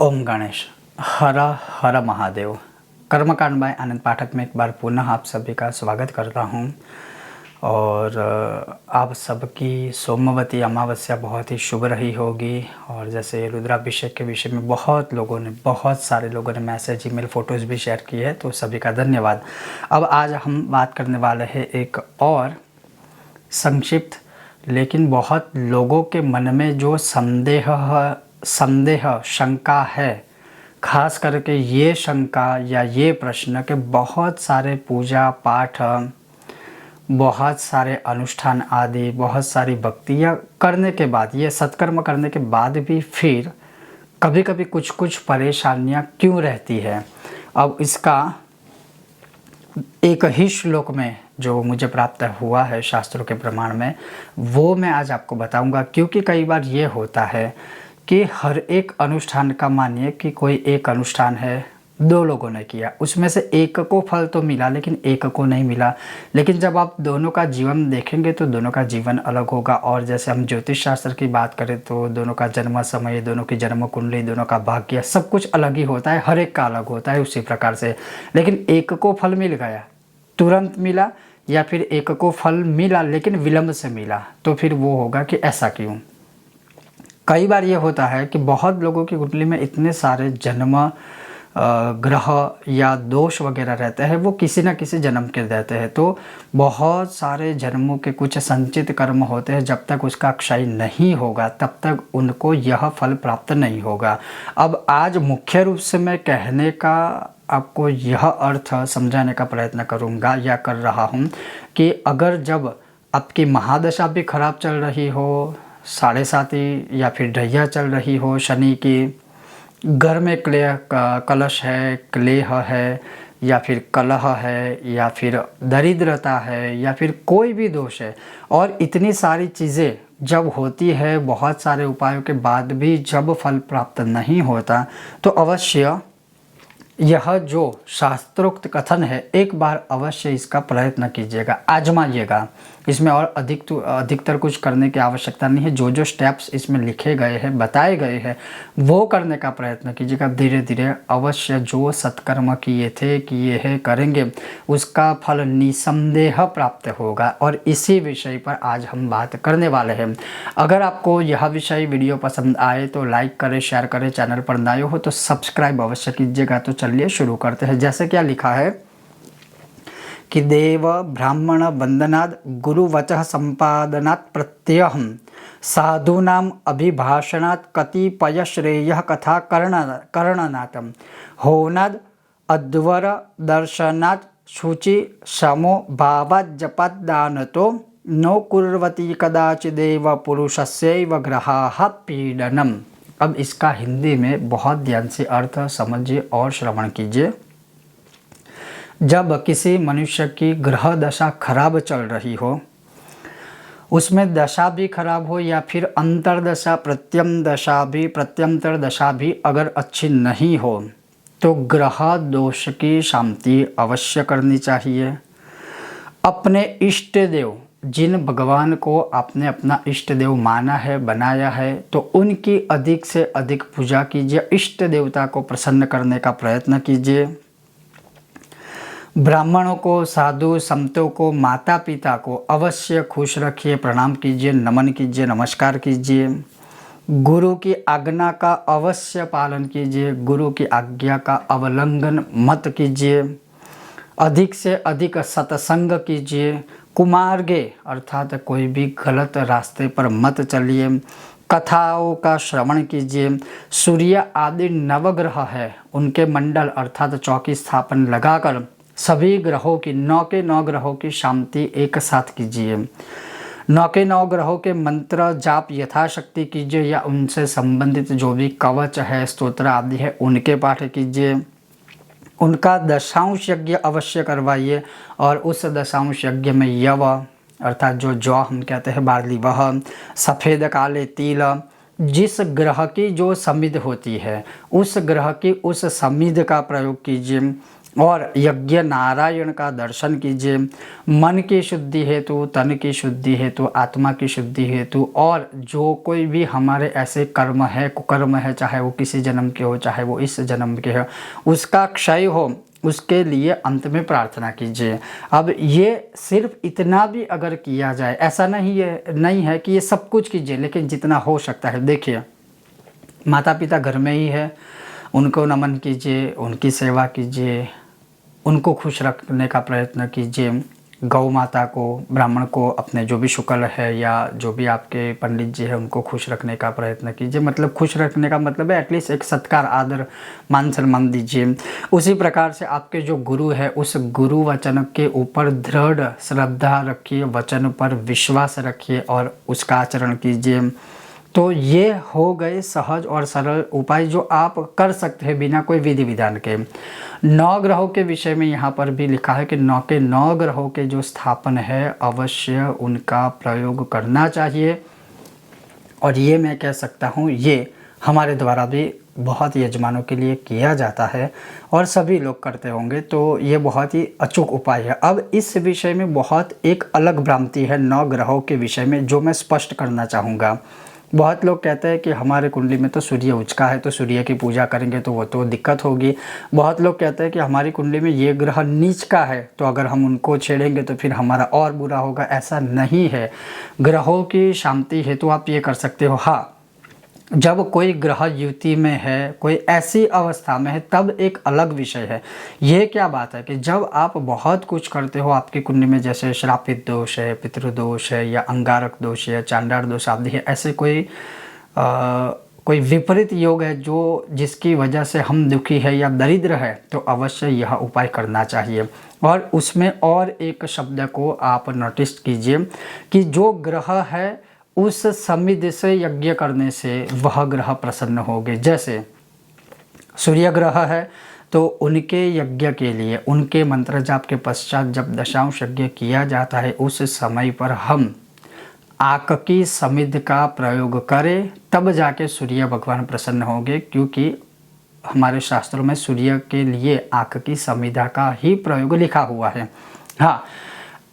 ओम गणेश। हर हर महादेव। कर्मकांड बाय आनंद पाठक में एक बार पुनः आप सभी का स्वागत करता हूं। और आप सबकी सोमवती अमावस्या बहुत ही शुभ रही होगी। और जैसे रुद्राभिषेक के विषय में बहुत सारे लोगों ने मैसेज, ईमेल, फ़ोटोज़ भी शेयर किए हैं, तो सभी का धन्यवाद। अब आज हम बात करने वाले हैं एक और संक्षिप्त लेकिन बहुत लोगों के मन में जो संदेह शंका है, खास करके ये शंका या ये प्रश्न कि बहुत सारे पूजा पाठ, बहुत सारे अनुष्ठान आदि, बहुत सारी भक्तियाँ करने के बाद, ये सत्कर्म करने के बाद भी फिर कभी कभी कुछ परेशानियाँ क्यों रहती है। अब इसका एक ही श्लोक में जो मुझे प्राप्त हुआ है शास्त्रों के प्रमाण में, वो मैं आज आपको बताऊंगा। क्योंकि कई बार ये होता है कि हर एक अनुष्ठान का, मानिए कि कोई एक अनुष्ठान है, दो लोगों ने किया, उसमें से एक को फल तो मिला लेकिन एक को नहीं मिला। लेकिन जब आप दोनों का जीवन देखेंगे तो दोनों का जीवन अलग होगा। और जैसे हम ज्योतिष शास्त्र की बात करें तो दोनों का जन्म समय, दोनों की जन्म कुंडली, दोनों का भाग्य, सब कुछ अलग ही होता है, हर एक का अलग होता है उसी प्रकार से। लेकिन एक को फल मिल गया, तुरंत मिला, या फिर एक को फल मिला लेकिन विलंब से मिला, तो फिर वो होगा कि ऐसा क्यों। कई बार ये होता है कि बहुत लोगों की कुंडली में इतने सारे जन्म ग्रह या दोष वगैरह रहते हैं, वो किसी न किसी जन्म के रहते हैं। तो बहुत सारे जन्मों के कुछ संचित कर्म होते हैं, जब तक उसका क्षय नहीं होगा तब तक उनको यह फल प्राप्त नहीं होगा। अब आज मुख्य रूप से मैं कहने का आपको यह अर्थ समझाने का प्रयत्न करूंगा या कर रहा हूं कि अगर जब आपकी महादशा भी खराब चल रही हो, 7.5 या फिर ढैया चल रही हो शनि की, घर में कलश है, क्लेह है, या फिर कलह है, या फिर दरिद्रता है, या फिर कोई भी दोष है, और इतनी सारी चीज़ें जब होती है, बहुत सारे उपायों के बाद भी जब फल प्राप्त नहीं होता, तो अवश्य यह जो शास्त्रोक्त कथन है, एक बार अवश्य इसका प्रयत्न कीजिएगा, आजमाइएगा। इसमें और अधिकतर कुछ करने की आवश्यकता नहीं है। जो जो स्टेप्स इसमें लिखे गए हैं, बताए गए हैं, वो करने का प्रयत्न कीजिएगा। धीरे धीरे अवश्य जो सत्कर्म किए हैं, करेंगे, उसका फल निसंदेह प्राप्त होगा। और इसी विषय पर आज हम बात करने वाले हैं। अगर आपको यह विषय वीडियो पसंद आए तो लाइक करें, शेयर करें, चैनल पर नए हो तो सब्सक्राइब अवश्य कीजिएगा। तो चलिए शुरू करते हैं। जैसे क्या लिखा है कि देव ब्राह्मण वंदनाद गुरुवचः संपादनात् प्रत्यहं साधूनाम अभिभाषणात् कतिपय श्रेयः कथा कर्णनात् होनाद अध्वर दर्शनात् शुचि समो भावात् जपात् दानतो नो कुर्वती कदाचिदेव पुरुषस्यैव ग्रहाः पीडनम। अब इसका हिंदी में बहुत ध्यान से अर्थ समझिए और श्रवण कीजिए। जब किसी मनुष्य की ग्रह दशा खराब चल रही हो, उसमें दशा भी खराब हो या फिर अंतर्दशा, प्रत्यंतर दशा भी अगर अच्छी नहीं हो, तो ग्रह दोष की शांति अवश्य करनी चाहिए। अपने इष्ट देव, जिन भगवान को आपने अपना इष्ट देव माना है, बनाया है, तो उनकी अधिक से अधिक पूजा कीजिए। इष्ट देवता को प्रसन्न करने का प्रयत्न कीजिए। ब्राह्मणों को, साधु संतों को, माता पिता को अवश्य खुश रखिए, प्रणाम कीजिए, नमन कीजिए, नमस्कार कीजिए। गुरु की आज्ञा का अवश्य पालन कीजिए, गुरु की आज्ञा का अवलंघन मत कीजिए। अधिक से अधिक सत्संग कीजिए। कुमार्गे अर्थात कोई भी गलत रास्ते पर मत चलिए। कथाओं का श्रवण कीजिए। सूर्य आदि नवग्रह है, उनके मंडल अर्थात चौकी स्थापन लगाकर सभी ग्रहों की, 9 के 9 ग्रहों की शांति एक साथ कीजिए। 9 के 9 ग्रहों के मंत्र जाप यथाशक्ति कीजिए, या उनसे संबंधित जो भी कवच है, स्तोत्र आदि है, उनके पाठ कीजिए। उनका दशांश यज्ञ अवश्य करवाइए। और उस दशांश यज्ञ में यव अर्थात जो जौ हम कहते हैं, बार्ली, वह सफ़ेद काले तिल, जिस ग्रह की जो समिध होती है, उस ग्रह की उस समिध का प्रयोग कीजिए। और यज्ञ नारायण का दर्शन कीजिए। मन की शुद्धि हेतु, तन की शुद्धि हेतु, आत्मा की शुद्धि हेतु, और जो कोई भी हमारे ऐसे कर्म है, कुकर्म है, चाहे वो किसी जन्म के हो, चाहे वो इस जन्म के हो, उसका क्षय हो, उसके लिए अंत में प्रार्थना कीजिए। अब ये सिर्फ इतना भी अगर किया जाए, ऐसा नहीं है कि ये सब कुछ कीजिए, लेकिन जितना हो सकता है। देखिए, माता पिता घर में ही है, उनको नमन कीजिए, उनकी सेवा कीजिए, उनको खुश रखने का प्रयत्न कीजिए। गौ माता को, ब्राह्मण को, अपने जो भी शुक्ल है या जो भी आपके पंडित जी है, उनको खुश रखने का प्रयत्न कीजिए। मतलब खुश रखने का मतलब है एटलीस्ट एक सत्कार, आदर, मान सम्मान दीजिए। उसी प्रकार से आपके जो गुरु है, उस गुरु वचन के ऊपर दृढ़ श्रद्धा रखिए, वचन पर विश्वास रखिए और उसका आचरण कीजिए। तो ये हो गए सहज और सरल उपाय जो आप कर सकते हैं बिना कोई विधि विधान के। 9 ग्रहों के विषय में यहाँ पर भी लिखा है कि 9 के 9 ग्रहों के जो स्थापन है, अवश्य उनका प्रयोग करना चाहिए। और ये मैं कह सकता हूँ, ये हमारे द्वारा भी बहुत यजमानों के लिए किया जाता है और सभी लोग करते होंगे, तो ये बहुत ही अचूक उपाय है। अब इस विषय में बहुत एक अलग भ्रांति है 9 ग्रहों के विषय में, जो मैं स्पष्ट करना चाहूँगा। बहुत लोग कहते हैं कि हमारे कुंडली में तो सूर्य उचका है, तो सूर्य की पूजा करेंगे तो वो तो दिक्कत होगी। बहुत लोग कहते हैं कि हमारी कुंडली में ये ग्रह नीच का है, तो अगर हम उनको छेड़ेंगे तो फिर हमारा और बुरा होगा। ऐसा नहीं है। ग्रहों की शांति हेतु आप ये कर सकते हो। हाँ, जब कोई ग्रह युति में है, कोई ऐसी अवस्था में है, तब एक अलग विषय है। ये क्या बात है कि जब आप बहुत कुछ करते हो आपकी कुंडली में, जैसे श्रापित दोष है, पितृदोष है, या अंगारक दोष है, चांडार दोष आदि है, ऐसे कोई विपरीत योग है जो जिसकी वजह से हम दुखी है या दरिद्र है, तो अवश्य यह उपाय करना चाहिए। और उसमें और एक शब्द को आप नोटिस कीजिए कि जो ग्रह है उस समिध से यज्ञ करने से वह ग्रह प्रसन्न होंगे। जैसे सूर्य ग्रह है तो उनके यज्ञ के लिए, उनके मंत्र जाप के पश्चात जब दशांश यज्ञ किया जाता है, उस समय पर हम आक की समिध का प्रयोग करें, तब जाके सूर्य भगवान प्रसन्न होंगे। क्योंकि हमारे शास्त्रों में सूर्य के लिए आक की समिधा का ही प्रयोग लिखा हुआ है। हाँ,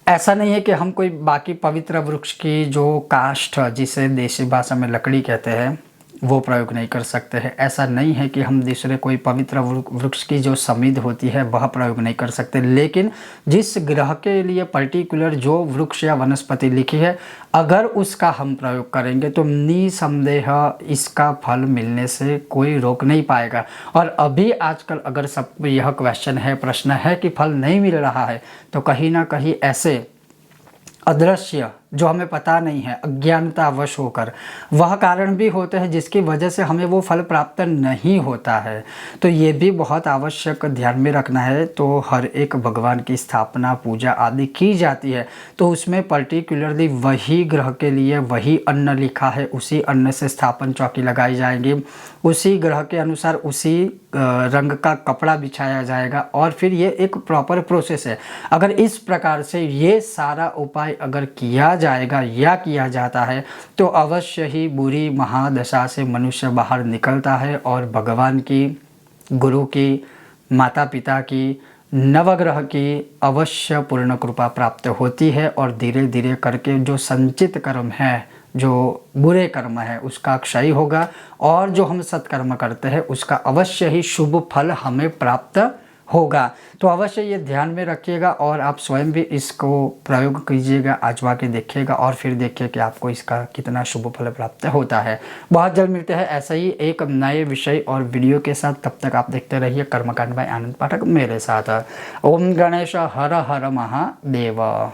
ऐसा नहीं है कि हम कोई बाकी पवित्र वृक्ष की जो काष्ठ, जिसे देसी भाषा में लकड़ी कहते हैं, वो प्रयोग नहीं कर सकते हैं। ऐसा नहीं है कि हम दूसरे कोई पवित्र वृक्ष की जो समिध होती है वह प्रयोग नहीं कर सकते। लेकिन जिस ग्रह के लिए पर्टिकुलर जो वृक्ष या वनस्पति लिखी है, अगर उसका हम प्रयोग करेंगे तो निसंदेह इसका फल मिलने से कोई रोक नहीं पाएगा। और अभी आजकल अगर सब यह क्वेश्चन है, प्रश्न है कि फल नहीं मिल रहा है, तो कहीं ना कहीं ऐसे अदृश्य जो हमें पता नहीं है, अज्ञानतावश होकर वह कारण भी होते हैं जिसकी वजह से हमें वो फल प्राप्त नहीं होता है। तो ये भी बहुत आवश्यक ध्यान में रखना है। तो हर एक भगवान की स्थापना, पूजा आदि की जाती है, तो उसमें पर्टिकुलरली वही ग्रह के लिए वही अन्न लिखा है, उसी अन्न से स्थापन चौकी लगाई जाएगी, उसी ग्रह के अनुसार उसी रंग का कपड़ा बिछाया जाएगा, और फिर ये एक प्रॉपर प्रोसेस है। अगर इस प्रकार से ये सारा उपाय अगर किया जाएगा या किया जाता है, तो अवश्य ही बुरी महादशा से मनुष्य बाहर निकलता है और भगवान की, गुरु की, माता पिता की, नवग्रह की अवश्य पूर्ण कृपा प्राप्त होती है। और धीरे धीरे करके जो संचित कर्म है, जो बुरे कर्म है, उसका क्षय होगा, और जो हम सत्कर्म करते हैं उसका अवश्य ही शुभ फल हमें प्राप्त होगा। तो अवश्य ये ध्यान में रखिएगा और आप स्वयं भी इसको प्रयोग कीजिएगा, आजमा के देखिएगा और फिर देखिए कि आपको इसका कितना शुभ फल प्राप्त होता है। बहुत जल्द मिलते हैं ऐसा ही एक नए विषय और वीडियो के साथ। तब तक आप देखते रहिए कर्मकांड बाय आनंद पाठक मेरे साथ। ओम गणेश हर हर महादेव।